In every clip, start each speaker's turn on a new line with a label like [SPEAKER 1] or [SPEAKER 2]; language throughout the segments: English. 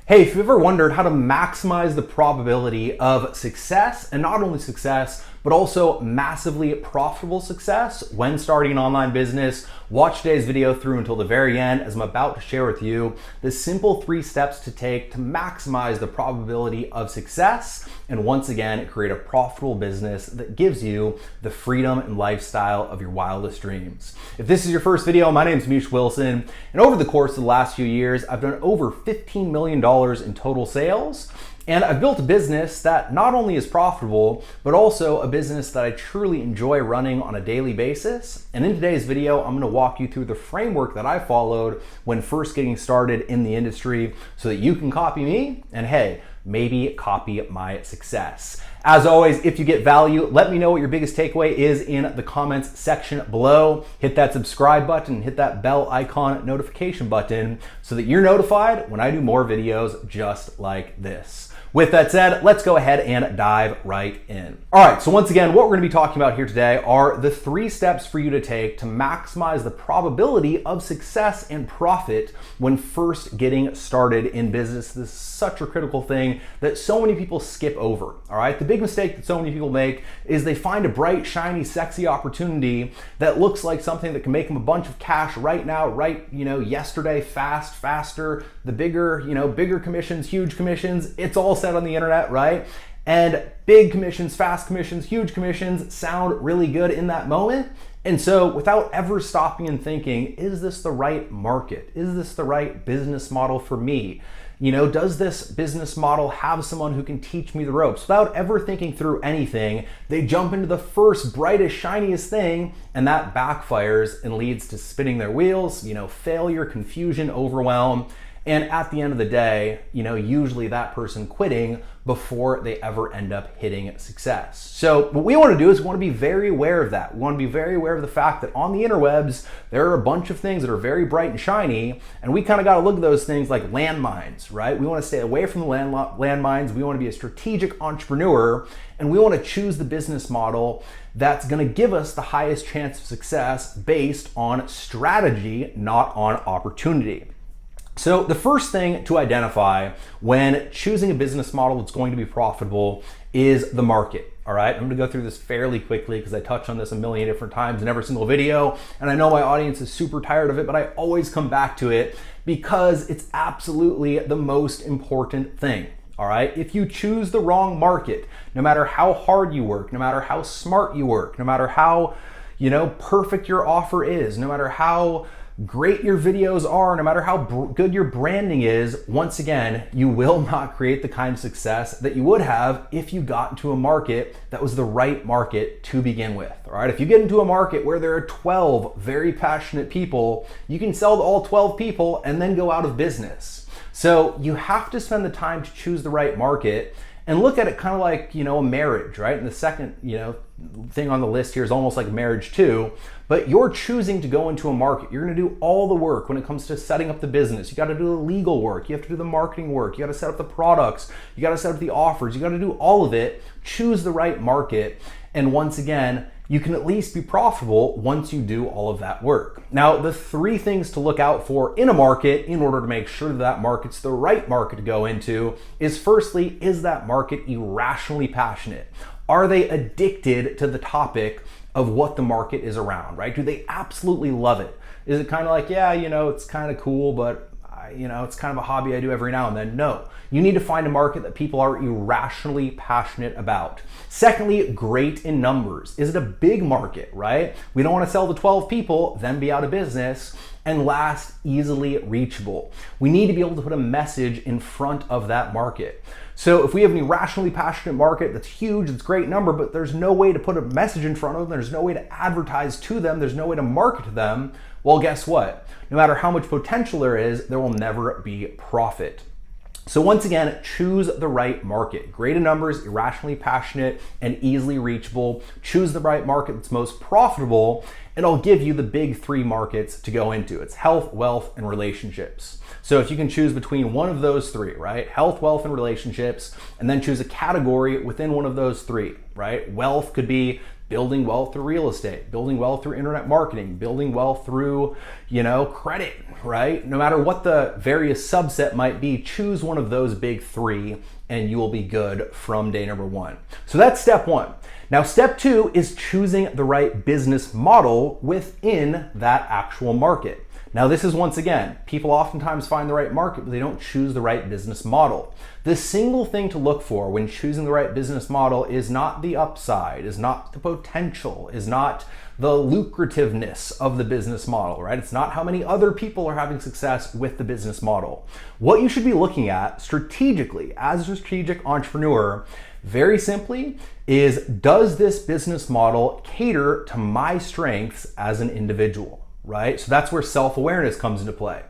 [SPEAKER 1] Hey, if you've ever wondered how to maximize the probability of success, and not only success, but also massively profitable success when starting an online business, watch today's video through until the very end, as I'm about to share with you the simple 3 steps to take to maximize the probability of success, and once again, create a profitable business that gives you the freedom and lifestyle of your wildest dreams. If this is your first video, my name is Misha Wilson, and over the course of the last few years, I've done over $15 million in total sales. And I've built a business that not only is profitable, but also a business that I truly enjoy running on a daily basis. And in today's video, I'm gonna walk you through the framework that I followed when first getting started in the industry so that you can copy me and hey, maybe copy my success. As always, if you get value, let me know what your biggest takeaway is in the comments section below. Hit that subscribe button, hit that bell icon notification button so that you're notified when I do more videos just like this. With that said, let's go ahead and dive right in. All right, so once again, what we're gonna be talking about here today are the 3 steps for you to take to maximize the probability of success and profit when first getting started in business. This is such a critical thing that so many people skip over, all right? The big mistake that so many people make is they find a bright, shiny, sexy opportunity that looks like something that can make them a bunch of cash right now, yesterday, fast, faster, the bigger, bigger commissions, huge commissions, it's all on the internet, right? And big commissions, fast commissions, huge commissions sound really good in that moment. And so without ever stopping and thinking, is this the right market? Is this the right business model for me? Does this business model have someone who can teach me the ropes? Without ever thinking through anything, they jump into the first brightest, shiniest thing, and that backfires and leads to spinning their wheels, failure, confusion, overwhelm. And at the end of the day, usually that person quitting before they ever end up hitting success. So what we want to do is we want to be very aware of that. We want to be very aware of the fact that on the interwebs, there are a bunch of things that are very bright and shiny, and we kind of got to look at those things like landmines, right? We want to stay away from the landmines. We want to be a strategic entrepreneur, and we want to choose the business model that's going to give us the highest chance of success based on strategy, not on opportunity. So the first thing to identify when choosing a business model that's going to be profitable is the market. All right, I'm gonna go through this fairly quickly because I touch on this a million different times in every single video, and I know my audience is super tired of it, but I always come back to it because it's absolutely the most important thing. All right, if you choose the wrong market, no matter how hard you work, no matter how smart you work, no matter how perfect your offer is, no matter how great your videos are, no matter how good your branding is, once again, you will not create the kind of success that you would have if you got into a market that was the right market to begin with. All right, if you get into a market where there are 12 very passionate people, you can sell to all 12 people and then go out of business. So you have to spend the time to choose the right market and look at it kind of like, a marriage, right? And the second, thing on the list here is almost like marriage too, but you're choosing to go into a market. You're gonna do all the work when it comes to setting up the business. You gotta do the legal work. You have to do the marketing work. You gotta set up the products. You gotta set up the offers. You gotta do all of it. Choose the right market. And once again, you can at least be profitable once you do all of that work. Now, the 3 things to look out for in a market in order to make sure that market's the right market to go into is firstly, is that market irrationally passionate? Are they addicted to the topic of what the market is around, right? Do they absolutely love it? Is it kind of like, yeah, it's kind of cool, but it's kind of a hobby I do every now and then? No, you need to find a market that people are irrationally passionate about. Secondly, great in numbers. Is it a big market, right? We don't want to sell to 12 people, then be out of business. And last, easily reachable. We need to be able to put a message in front of that market. So if we have an irrationally passionate market that's huge, it's a great number, but there's no way to put a message in front of them, there's no way to advertise to them, there's no way to market to them, well, guess what? No matter how much potential there is, there will never be profit. So once again, choose the right market. Great in numbers, irrationally passionate, and easily reachable. Choose the right market that's most profitable, and I'll give you the big 3 markets to go into. It's health, wealth, and relationships. So if you can choose between one of those 3, right? Health, wealth, and relationships, and then choose a category within one of those 3, right? Wealth could be building wealth through real estate, building wealth through internet marketing, building wealth through, credit, right? No matter what the various subset might be, choose one of those big three and you will be good from day number one. So that's step one. Now, step two is choosing the right business model within that actual market. Now, this is once again, people oftentimes find the right market, but they don't choose the right business model. The single thing to look for when choosing the right business model is not the upside, is not the potential, is not the lucrativeness of the business model, right? It's not how many other people are having success with the business model. What you should be looking at strategically as a strategic entrepreneur, very simply, is does this business model cater to my strengths as an individual? Right? So that's where self-awareness comes into play.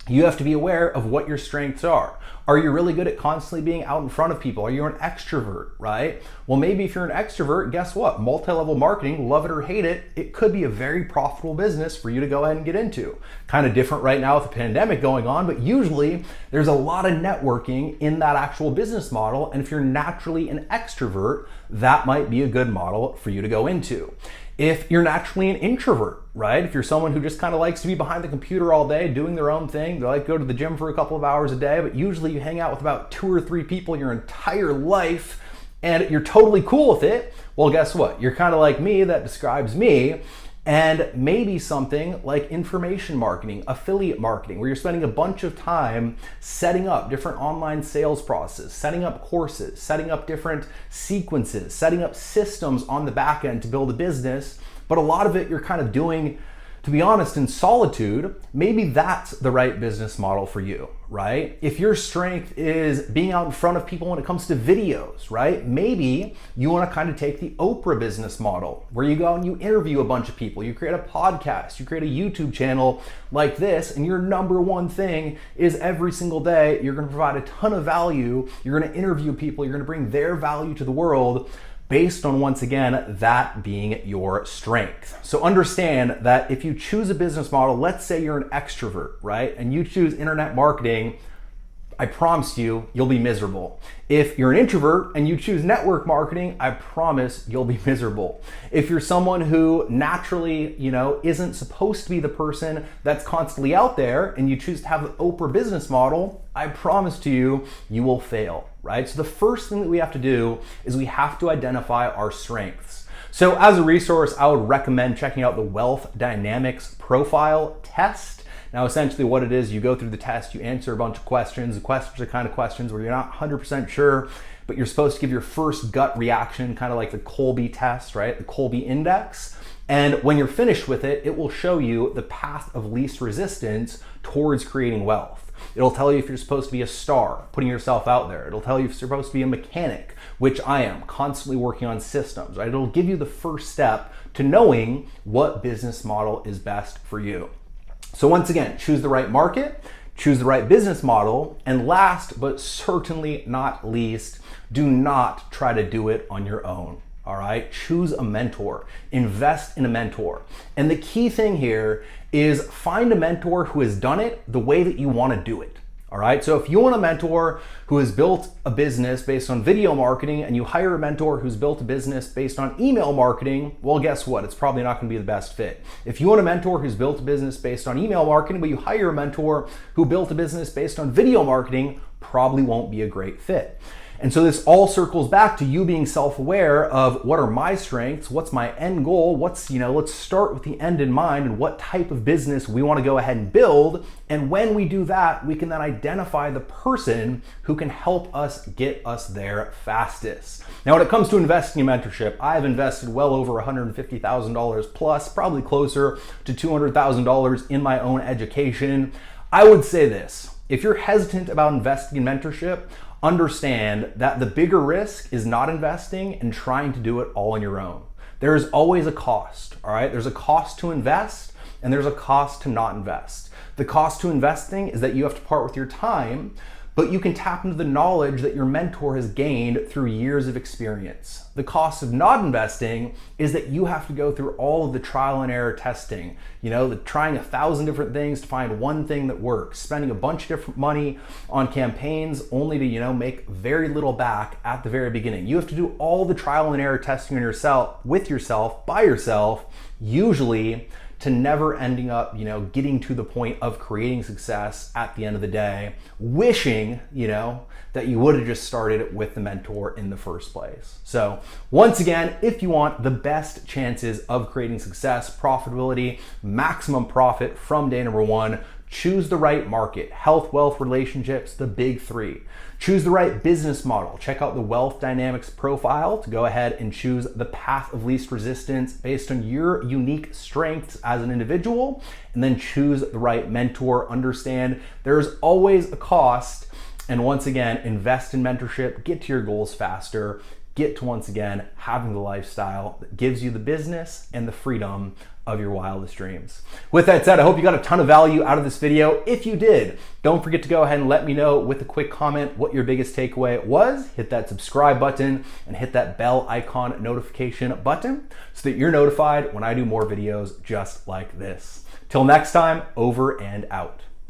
[SPEAKER 1] You have to be aware of what your strengths are. Are you really good at constantly being out in front of people? Are you an extrovert, right? Well, maybe if you're an extrovert, guess what? Multi-level marketing, love it or hate it, it could be a very profitable business for you to go ahead and get into. Kind of different right now with the pandemic going on, but usually there's a lot of networking in that actual business model. And if you're naturally an extrovert, that might be a good model for you to go into. If you're naturally an introvert, right? If you're someone who just kind of likes to be behind the computer all day doing their own thing, they like go to the gym for a couple of hours a day, but usually you hang out with about 2 or 3 people your entire life and you're totally cool with it, well, guess what? You're kind of like me, that describes me. And maybe something like information marketing, affiliate marketing, where you're spending a bunch of time setting up different online sales processes, setting up courses, setting up different sequences, setting up systems on the back end to build a business. But a lot of it you're kind of doing, to be honest, in solitude. Maybe that's the right business model for you, right? If your strength is being out in front of people when it comes to videos, right? Maybe you want to kind of take the Oprah business model where you go and you interview a bunch of people, you create a podcast, you create a YouTube channel like this, and your number one thing is every single day you're going to provide a ton of value, you're going to interview people, you're going to bring their value to the world, based on, once again, that being your strength. So understand that if you choose a business model, let's say you're an extrovert, right? And you choose internet marketing, I promise you, you'll be miserable. If you're an introvert and you choose network marketing, I promise you'll be miserable. If you're someone who naturally, isn't supposed to be the person that's constantly out there and you choose to have the Oprah business model, I promise to you, you will fail, right? So the first thing that we have to do is we have to identify our strengths. So as a resource, I would recommend checking out the Wealth Dynamics Profile Test. Now, essentially what it is, you go through the test, you answer a bunch of questions. The questions are kind of questions where you're not 100% sure, but you're supposed to give your first gut reaction, kind of like the Colby test, right? The Colby Index. And when you're finished with it, it will show you the path of least resistance towards creating wealth. It'll tell you if you're supposed to be a star, putting yourself out there. It'll tell you if you're supposed to be a mechanic, which I am, constantly working on systems, right? It'll give you the first step to knowing what business model is best for you. So once again, choose the right market, choose the right business model, and last but certainly not least, do not try to do it on your own. All right, choose a mentor, invest in a mentor. And the key thing here is find a mentor who has done it the way that you want to do it. All right, so if you want a mentor who has built a business based on video marketing and you hire a mentor who's built a business based on email marketing, well, guess what? It's probably not going to be the best fit. If you want a mentor who's built a business based on email marketing, but you hire a mentor who built a business based on video marketing, probably won't be a great fit. And so this all circles back to you being self-aware of what are my strengths, what's my end goal, let's start with the end in mind and what type of business we want to go ahead and build. And when we do that, we can then identify the person who can help us get us there fastest. Now, when it comes to investing in mentorship, I've invested well over $150,000 plus, probably closer to $200,000 in my own education. I would say this, if you're hesitant about investing in mentorship, understand that the bigger risk is not investing and trying to do it all on your own. There is always a cost, all right? There's a cost to invest and there's a cost to not invest. The cost to investing is that you have to part with your time, but you can tap into the knowledge that your mentor has gained through years of experience. The cost of not investing is that you have to go through all of the trial and error testing, trying 1,000 different things to find one thing that works, spending a bunch of different money on campaigns only to, make very little back at the very beginning. You have to do all the trial and error testing on yourself, with yourself, by yourself, usually to never ending up, getting to the point of creating success at the end of the day, wishing, that you would have just started with the mentor in the first place. So once again, if you want the best chances of creating success, profitability, maximum profit from day number one, choose the right market, health, wealth, relationships, the big three. Choose the right business model. Check out the Wealth Dynamics profile to go ahead and choose the path of least resistance based on your unique strengths as an individual, and then choose the right mentor. Understand there's always a cost, and once again, invest in mentorship, get to your goals faster, get to, once again, having the lifestyle that gives you the business and the freedom of your wildest dreams. With that said, I hope you got a ton of value out of this video. If you did, don't forget to go ahead and let me know with a quick comment what your biggest takeaway was. Hit that subscribe button and hit that bell icon notification button so that you're notified when I do more videos just like this. Till next time, over and out.